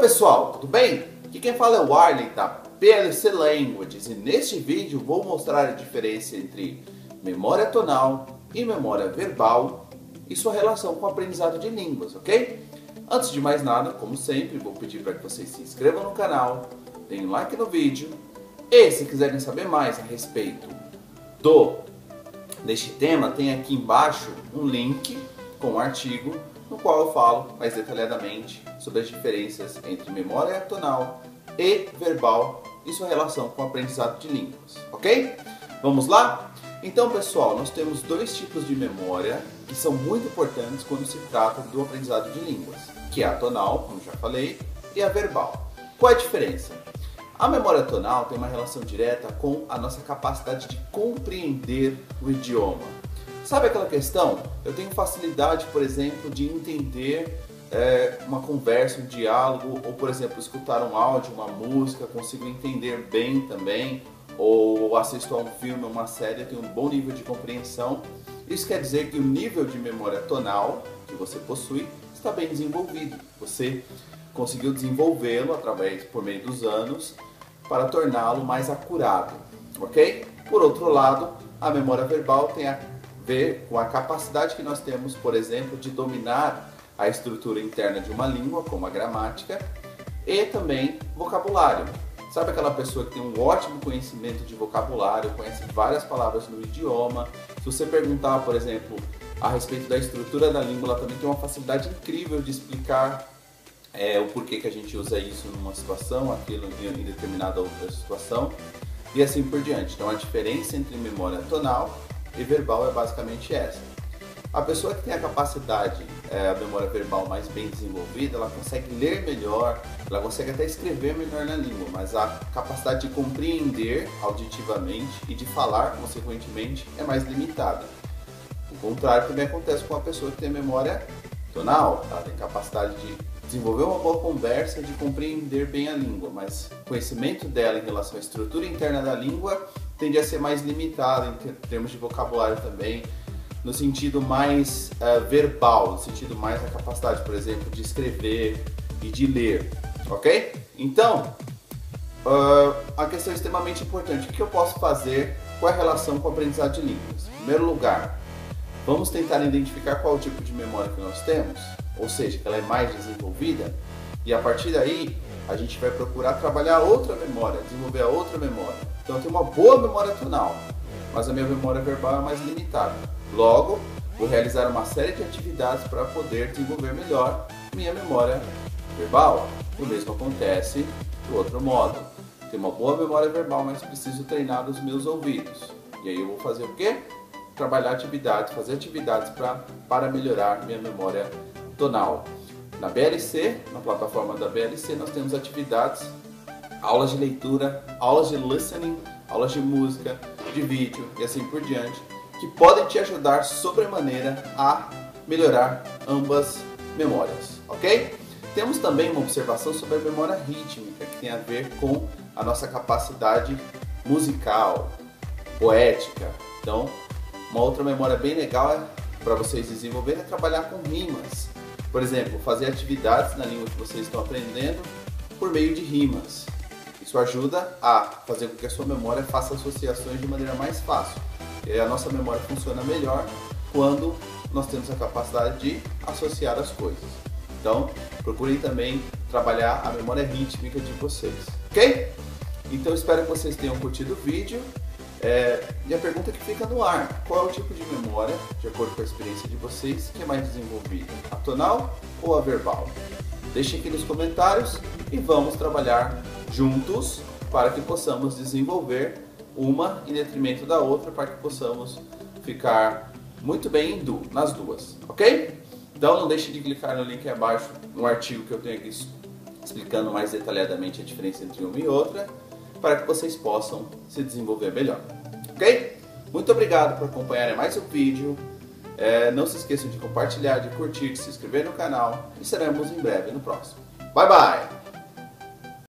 pessoal, tudo bem? Aqui quem fala é o Arley da PLC Languages e neste vídeo vou mostrar a diferença entre memória tonal e memória verbal e sua relação com o aprendizado de línguas, ok? Antes de mais nada, como sempre, vou pedir para que vocês se inscrevam no canal, deem um like no vídeo e se quiserem saber mais a respeito deste tema, tem aqui embaixo um link com um artigo no qual eu falo mais detalhadamente sobre as diferenças entre memória tonal e verbal e sua relação com o aprendizado de línguas, ok? Vamos lá? Então, pessoal, nós temos dois tipos de memória que são muito importantes quando se trata do aprendizado de línguas, que é a tonal, como já falei, e a verbal. Qual é a diferença? A memória tonal tem uma relação direta com a nossa capacidade de compreender o idioma. Sabe aquela questão? Eu tenho facilidade, por exemplo, de entender uma conversa, um diálogo, ou, por exemplo, escutar um áudio, uma música, consigo entender bem também, ou assisto a um filme, uma série, eu tenho um bom nível de compreensão. Isso quer dizer que o nível de memória tonal que você possui está bem desenvolvido. Você conseguiu desenvolvê-lo por meio dos anos para torná-lo mais acurado, ok? Por outro lado, a memória verbal tem a ver com a capacidade que nós temos, por exemplo, de dominar a estrutura interna de uma língua, como a gramática, e também vocabulário. Sabe aquela pessoa que tem um ótimo conhecimento de vocabulário, conhece várias palavras no idioma? Se você perguntar, por exemplo, a respeito da estrutura da língua, ela também tem uma facilidade incrível de explicar o porquê que a gente usa isso numa situação, aquilo em determinada outra situação, e assim por diante. Então a diferença entre memória tonal e verbal é basicamente essa. A pessoa que tem a capacidade, a memória verbal mais bem desenvolvida, ela consegue ler melhor, ela consegue até escrever melhor na língua, mas a capacidade de compreender auditivamente e de falar, consequentemente, é mais limitada. O contrário também acontece com a pessoa que tem memória tonal, ela tem capacidade de desenvolver uma boa conversa e de compreender bem a língua, mas o conhecimento dela em relação à estrutura interna da língua tende a ser mais limitado em termos de vocabulário também, no sentido mais verbal, no sentido mais da capacidade, por exemplo, de escrever e de ler, ok? Então, a questão é extremamente importante. O que eu posso fazer com a relação com o aprendizado de línguas? Em primeiro lugar, vamos tentar identificar qual o tipo de memória que nós temos, ou seja, que ela é mais desenvolvida, e a partir daí a gente vai procurar trabalhar outra memória, desenvolver a outra memória. Então eu tenho uma boa memória tonal, mas a minha memória verbal é mais limitada. Logo, vou realizar uma série de atividades para poder desenvolver melhor minha memória verbal. O mesmo acontece do outro modo. Tenho uma boa memória verbal, mas preciso treinar os meus ouvidos. E aí eu vou fazer o quê? Trabalhar atividades, fazer atividades para melhorar minha memória tonal. Na BLC, na plataforma da BLC, nós temos atividades, aulas de leitura, aulas de listening, aulas de música, de vídeo e assim por diante, que podem te ajudar sobremaneira a melhorar ambas memórias, ok? Temos também uma observação sobre a memória rítmica, que tem a ver com a nossa capacidade musical, poética. Então, uma outra memória bem legal para vocês desenvolverem é trabalhar com rimas. Por exemplo, fazer atividades na língua que vocês estão aprendendo por meio de rimas. Isso ajuda a fazer com que a sua memória faça associações de maneira mais fácil. E a nossa memória funciona melhor quando nós temos a capacidade de associar as coisas. Então, procurem também trabalhar a memória rítmica de vocês, ok? Então, espero que vocês tenham curtido o vídeo. E a pergunta que fica no ar: qual é o tipo de memória, de acordo com a experiência de vocês, que é mais desenvolvida? A tonal ou a verbal? Deixem aqui nos comentários e vamos trabalhar juntos para que possamos desenvolver uma em detrimento da outra, para que possamos ficar muito bem nas duas, ok? Então não deixe de clicar no link abaixo, no artigo que eu tenho aqui explicando mais detalhadamente a diferença entre uma e outra, para que vocês possam se desenvolver melhor, ok? Muito obrigado por acompanharem mais um vídeo. Não se esqueçam de compartilhar, de curtir, de se inscrever no canal e seremos em breve no próximo. Bye bye!